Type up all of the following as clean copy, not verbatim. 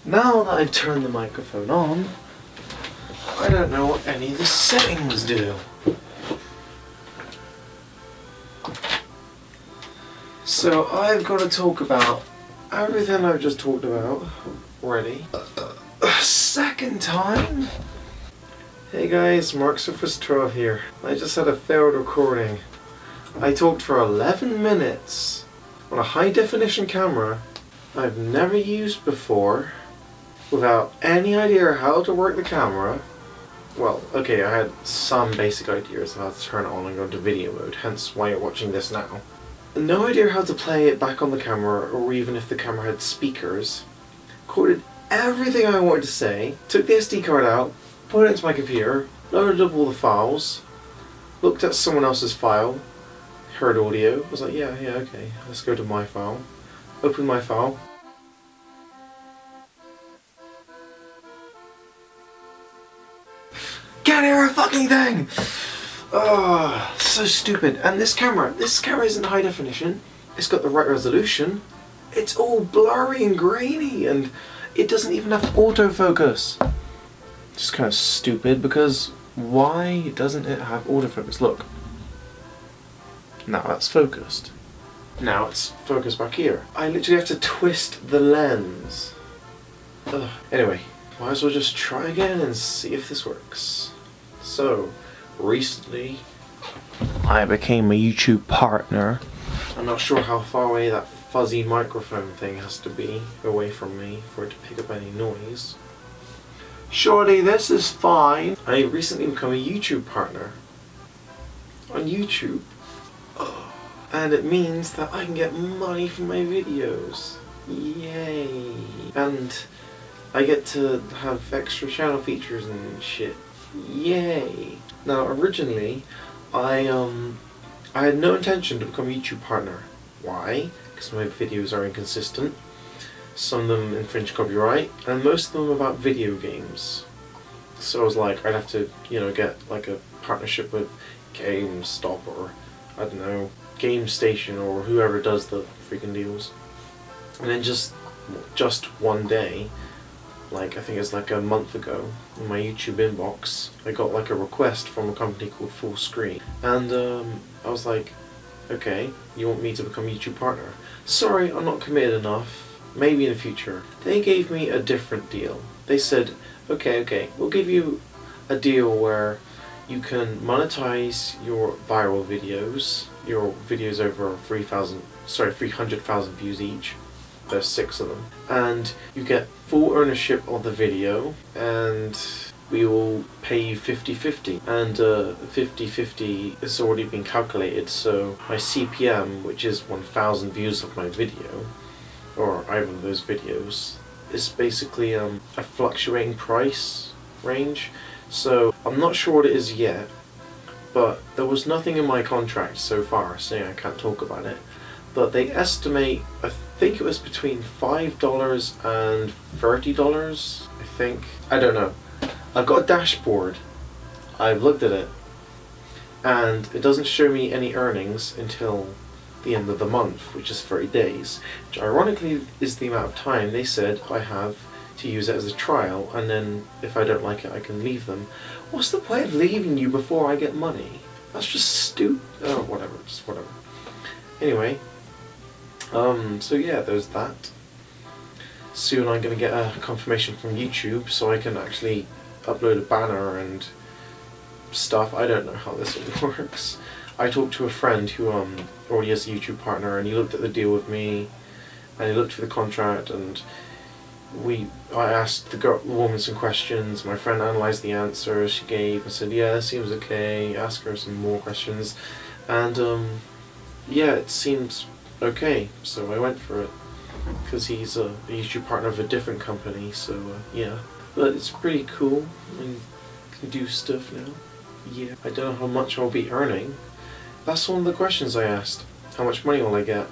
Now that I've turned the microphone on, I don't know what any of the settings do. So I've got to talk about everything I've just talked about already. A second time? Hey guys, Mark Surface 12 here. I just had a failed recording. I talked for 11 minutes on a high definition camera I've never used before, without any idea how to work the camera. Well, okay, I had some basic ideas of how to turn it on and go into video mode, hence why you're watching this now. No idea how to play it back on the camera, or even if the camera had speakers. Recorded everything I wanted to say, took the SD card out, put it into my computer, loaded up all the files, looked at someone else's file, heard audio, was like, yeah, okay, let's go to my file. Open my file. Can't hear a fucking thing! Oh, so stupid. And this camera isn't high definition. It's got the right resolution. It's all blurry and grainy, and it doesn't even have autofocus. Just kind of stupid, because why doesn't it have autofocus? Look. Now that's focused. Now it's focused back here. I literally have to twist the lens. Ugh. Anyway, might as well just try again and see if this works. So, recently I became a YouTube partner. I'm not sure how far away that fuzzy microphone thing has to be away from me for it to pick up any noise. Surely this is fine. I recently become a YouTube partner on YouTube. And it means that I can get money from my videos. Yay! And I get to have extra channel features and shit. Yay! Now originally, I had no intention to become a YouTube partner. Why? Because my videos are inconsistent. Some of them infringe copyright, and most of them about video games. So I was like, I'd have to, get like a partnership with GameStop or, I don't know, Game Station or whoever does the freaking deals. And then just one day, like I think it's like a month ago, in my YouTube inbox, I got like a request from a company called Full Screen. And I was like, okay, you want me to become a YouTube partner? Sorry, I'm not committed enough. Maybe in the future. They gave me a different deal. They said, okay, we'll give you a deal where you can monetize your viral videos, your videos over 300,000 views each. There's 6 of them. And you get full ownership of the video, and we will pay you 50-50. And 50-50 has already been calculated, so my CPM, which is 1,000 views of my video, or either of those videos, is basically a fluctuating price range. So I'm not sure what it is yet, but there was nothing in my contract so far saying I can't talk about it. But they estimate, I think it was between $5 and $30, I think. I don't know. I've got a dashboard. I've looked at it. And it doesn't show me any earnings until the end of the month, which is 30 days. Which ironically is the amount of time they said I have to use it as a trial, and then if I don't like it I can leave them. What's the point of leaving you before I get money? That's just stupid. Oh, whatever, just whatever. Anyway, so yeah, there's that. Soon I'm going to get a confirmation from YouTube so I can actually upload a banner and stuff. I don't know how this all works. I talked to a friend who already has a YouTube partner, and he looked at the deal with me, and he looked for the contract, and I asked the woman some questions. My friend analysed the answers she gave and said, yeah, it seems okay. Ask her some more questions, and yeah, it seems okay. So I went for it because he's a YouTube partner of a different company. So yeah, but it's pretty cool. I can do stuff now. Yeah, I don't know how much I'll be earning. That's one of the questions I asked. How much money will I get?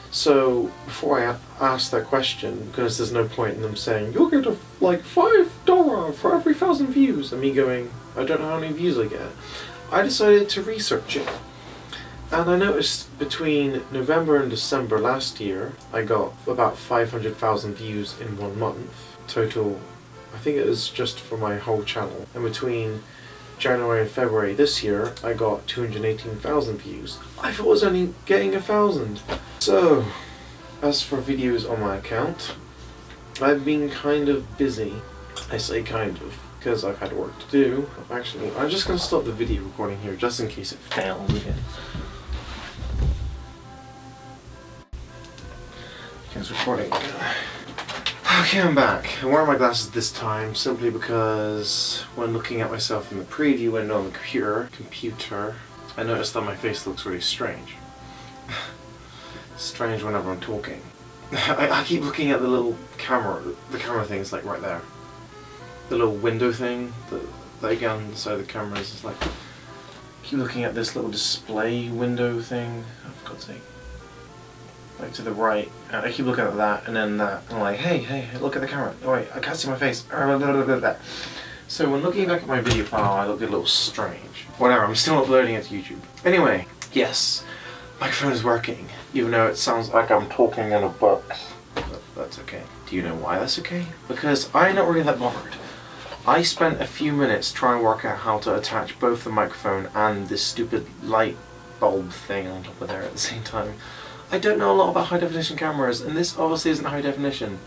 So before I asked that question, because there's no point in them saying you'll get like $5 for every 1,000 views, and me going, I don't know how many views I get. I decided to research it, and I noticed between November and December last year I got about 500,000 views in 1 month, total, I think it was just for my whole channel, and between January and February this year I got 218,000 views. I thought I was only getting 1,000. So, as for videos on my account, I've been kind of busy. I say kind of, because I've had work to do. Actually, I'm just going to stop the video recording here just in case it fails again. Okay, it's recording again. Okay, I'm back. I'm wearing my glasses this time simply because when looking at myself in the preview window on the computer, I noticed that my face looks really strange. Strange whenever I'm talking. I keep looking at the little camera, the camera thing is like right there. The little window thing that again on the side of the camera is like, keep looking at this little display window thing. Oh, for God's sake. Like to the right, and I keep looking at that and then that, and I'm like, hey, look at the camera. Oh wait, I can't see my face. So when looking back at my video file, I look a little strange. Whatever, I'm still uploading it to YouTube. Anyway, yes, microphone is working, even though it sounds like I'm talking in a box. But that's okay. Do you know why that's okay? Because I'm not really that bothered. I spent a few minutes trying to work out how to attach both the microphone and this stupid light bulb thing on top of there at the same time. I don't know a lot about high definition cameras, and this obviously isn't high definition.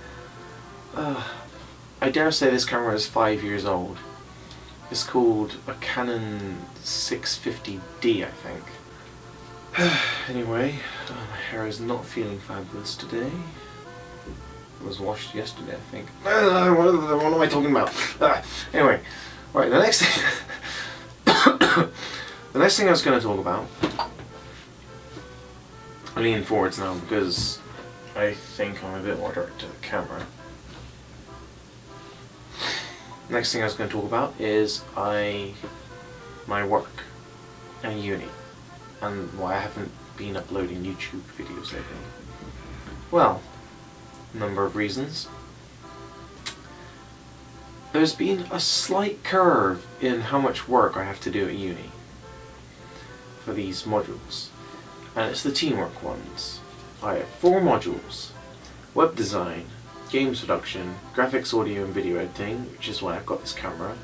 I dare say this camera is 5 years old. It's called a Canon 650D, I think. Anyway, my hair is not feeling fabulous today. It was washed yesterday, I think. What am I talking about? Anyway, right, the next thing the next thing I was going to talk about, I'm leaning forwards now because I think I'm a bit more direct to the camera. Next thing I was going to talk about is my work and uni, and why I haven't been uploading YouTube videos lately. Well, number of reasons. There's been a slight curve in how much work I have to do at uni for these modules, and it's the teamwork ones. I have 4 modules: web design, games production, graphics, audio and video editing, which is why I've got this camera,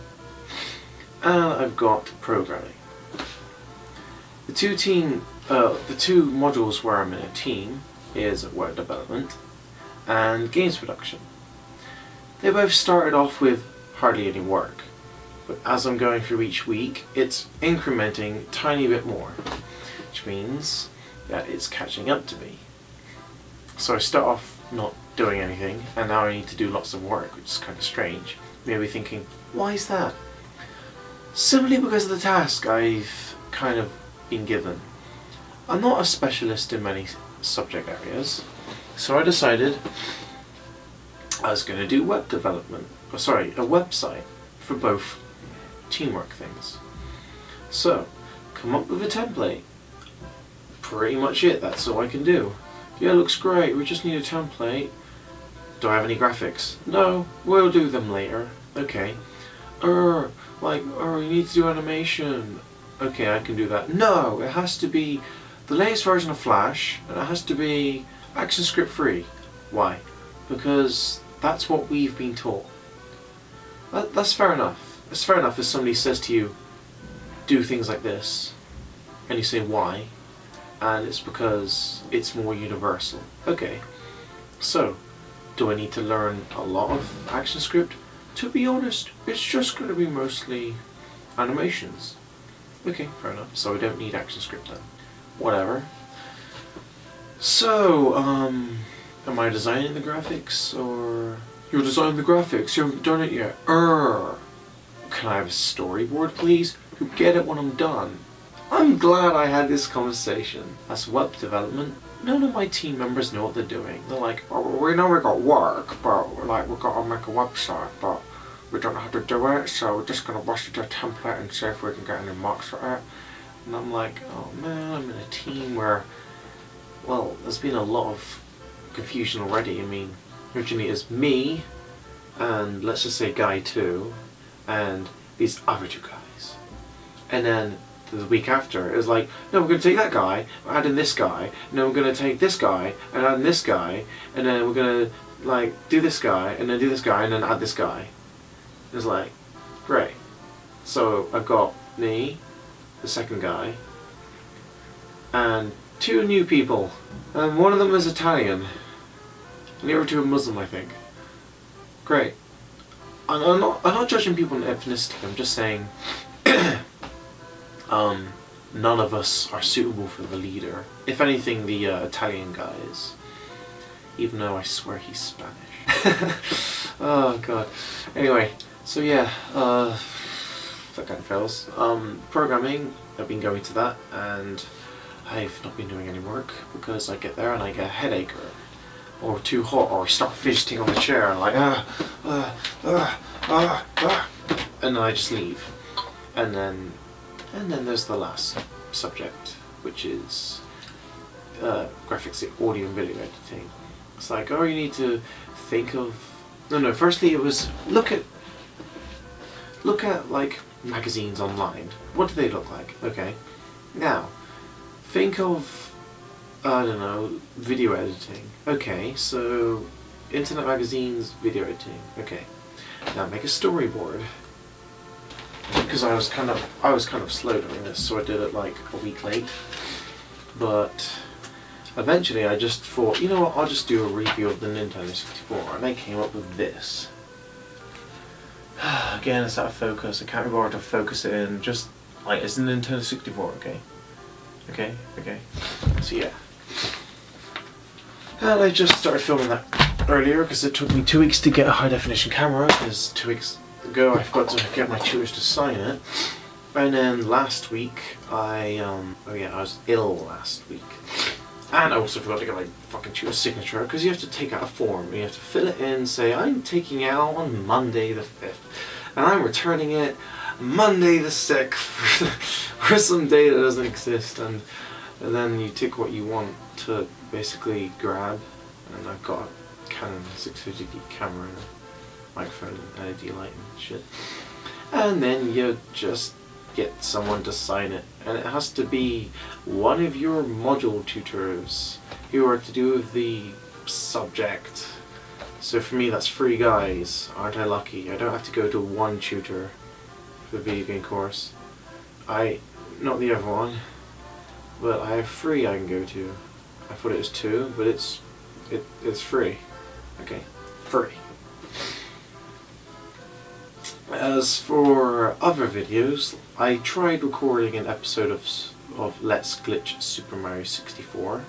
and I've got programming. The two modules where I'm in a team is web development and games production. They both started off with hardly any work, but as I'm going through each week, it's incrementing a tiny bit more, which means that it's catching up to me. So I start off not doing anything, and now I need to do lots of work, which is kind of strange. Maybe thinking, why is that? Simply because of the task I've kind of been given. I'm not a specialist in many subject areas, so I decided I was going to do web development, a website for both teamwork things. So, come up with a template. Pretty much it, that's all I can do. Yeah, looks great, we just need a template. Do I have any graphics? No, we'll do them later. Okay. You need to do animation. Okay, I can do that. No, it has to be the latest version of Flash, and it has to be ActionScript free. Why? Because that's what we've been taught. That's fair enough. It's fair enough if somebody says to you, do things like this, and you say why, and it's because it's more universal. Okay, so do I need to learn a lot of ActionScript? To be honest, it's just going to be mostly animations. Okay, fair enough. So I don't need ActionScript then. Whatever. So, am I designing the graphics, or... You're designing the graphics, you haven't done it yet. Can I have a storyboard, please? You'll get it when I'm done. I'm glad I had this conversation. As web development, none of my team members know what they're doing. They're like, oh, we know we got work, but we've got to make a website, but we don't know how to do it, so we're just going to rush it to a template and see if we can get any marks for it. And I'm like, oh man, I'm in a team where, well, there's been a lot of confusion already. I mean, originally it's me, and let's just say guy 2, and these other 2 guys. And then the week after, it was like, no, we're going to take that guy, add in this guy, and then we're going to take this guy, and add in this guy, and then we're going to like, do this guy, and then do this guy, and then add this guy. It's like, great. So I've got me, the second guy, and 2 new people. And one of them is Italian. And the other 2 are Muslim, I think. Great. I'm not judging people on ethnicity, I'm just saying none of us are suitable for the leader. If anything, the Italian guy is. Even though I swear he's Spanish. Oh god. Anyway, so yeah, that kind of fails. Programming, I've been going to that, and I've not been doing any work because I get there and I get a headache or too hot, or I start fidgeting on the chair and like and then I just leave. And then there's the last subject, which is graphics, audio and video editing. It's like, oh, you need to think of... No, firstly it was look at like magazines online. What do they look like? Okay. Now, think of, I don't know, video editing. Okay, so internet magazines, video editing. Okay. Now make a storyboard. Because I was kind of slow doing this, so I did it like a week late. But eventually I just thought, you know what, I'll just do a review of the Nintendo 64, and I came up with this. Again, it's out of focus, I can't be bothered to focus it in, just like, it's a Nintendo 64, okay? Okay. So yeah. And I just started filming that earlier, because it took me 2 weeks to get a high definition camera, because 2 weeks ago I forgot to get my tutors to sign it. And then last week, I was ill last week. And I also forgot to get my fucking tutor's signature, because you have to take out a form, and you have to fill it in, say, I'm taking it out on Monday the 5th, and I'm returning it Monday the 6th, for some day that doesn't exist, and then you tick what you want to basically grab, and I've got a Canon 650D camera and a microphone and LED light and shit, and then you just get someone to sign it, and it has to be one of your module tutors who are to do with the subject. So for me that's 3 guys. Aren't I lucky? I don't have to go to one tutor for the video game course. Not the other one, but I have 3 I can go to. I thought it was 2, but it's 3. Okay, 3. As for other videos, I tried recording an episode of Let's Glitch Super Mario 64,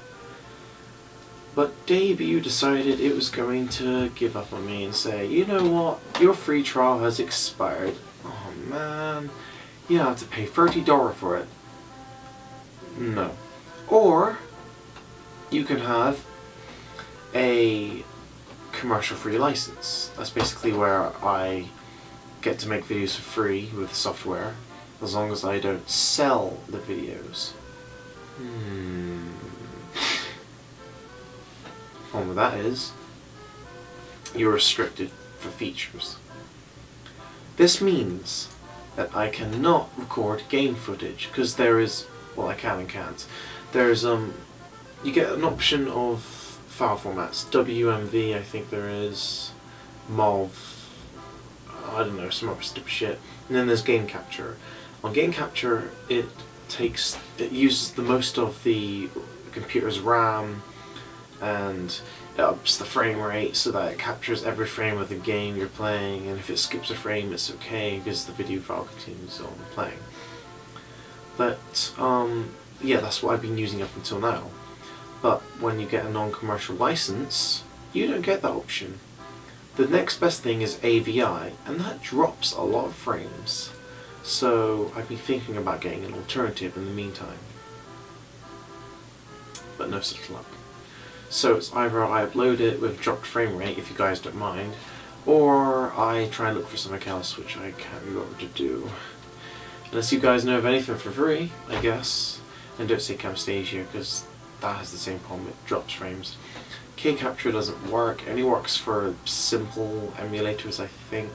but Debut decided it was going to give up on me and say, you know what, your free trial has expired. Oh man, you have to pay $30 for it. No. Or you can have a commercial free license. That's basically where I get to make videos for free with the software, as long as I don't sell the videos. Problem with that is, you're restricted for features. This means that I cannot record game footage, because there is, well, I can and can't. There's you get an option of file formats, WMV I think there is, MOV, I don't know, some other stupid shit. And then there's game capture. On game capture, it uses the most of the computer's RAM, and it ups the frame rate so that it captures every frame of the game you're playing, and if it skips a frame it's okay because the video file continues on playing. But yeah, that's what I've been using up until now. But when you get a non-commercial license, you don't get that option. The next best thing is AVI, and that drops a lot of frames. So I've been thinking about getting an alternative in the meantime. But no such luck. So it's either I upload it with dropped frame rate, if you guys don't mind, or I try and look for something else, which I can't be bothered to do. Unless you guys know of anything for free, I guess. And don't say Camtasia, because that has the same problem, it drops frames. K-Capture doesn't work, it only works for simple emulators, I think.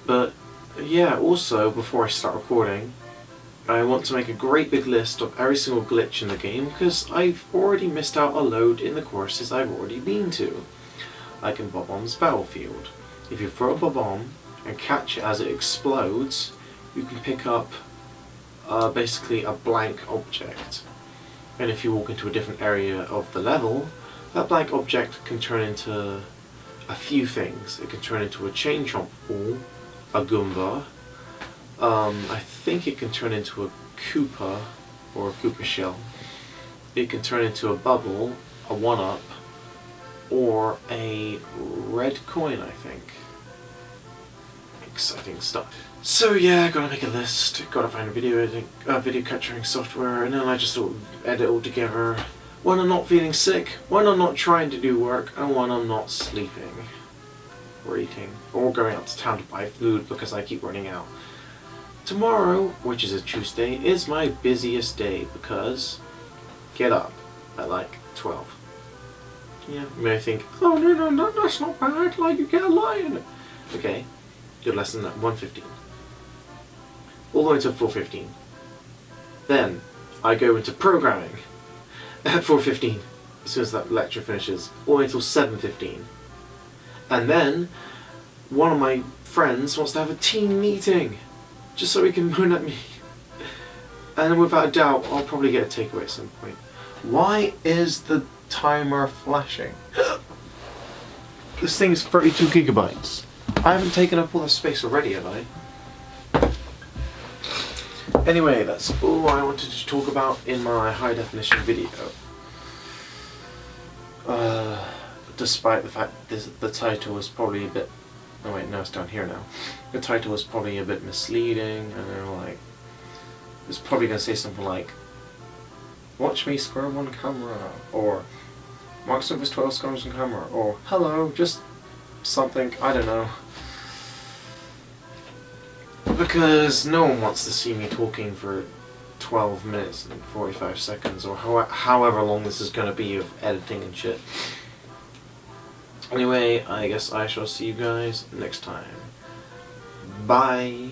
But yeah, also, before I start recording, I want to make a great big list of every single glitch in the game because I've already missed out a load in the courses I've already been to. Like in bob-omb's battlefield. If you throw a bob-omb and catch it as it explodes, you can pick up basically a blank object. And if you walk into a different area of the level, that blank object can turn into a few things. It can turn into a chain chomp ball, a Goomba, I think it can turn into a Koopa, or a Koopa shell. It can turn into a bubble, a 1-up, or a red coin, I think. Exciting stuff. So yeah, gotta make a list, gotta find a video capturing software, and then I just sort of edit all together when I'm not feeling sick, when I'm not trying to do work, and when I'm not sleeping, or eating, or going out to town to buy food because I keep running out. Tomorrow, which is a Tuesday, is my busiest day because get up at like 12. Yeah, you may think, oh no, that's not bad, like you get a lion. Okay, good lesson at 1:15. All the way to 4:15. Then I go into programming at 4:15, as soon as that lecture finishes, all the way until 7:15. And then one of my friends wants to have a team meeting, just so he can moan at me. And without a doubt, I'll probably get a takeaway at some point. Why is the timer flashing? This thing is 32 gigabytes. I haven't taken up all the space already, have I? Anyway, that's all I wanted to talk about in my high definition video. Despite the fact the title is probably a bit... Oh wait, no, it's down here now. The title is probably a bit misleading. I don't know, like... It's probably going to say something like... Watch me squirm on camera, or... Mark Surface 12 squirms on camera, or... Hello, just... something, I don't know. Because no one wants to see me talking for 12 minutes and 45 seconds, or however long this is going to be of editing and shit. Anyway, I guess I shall see you guys next time. Bye!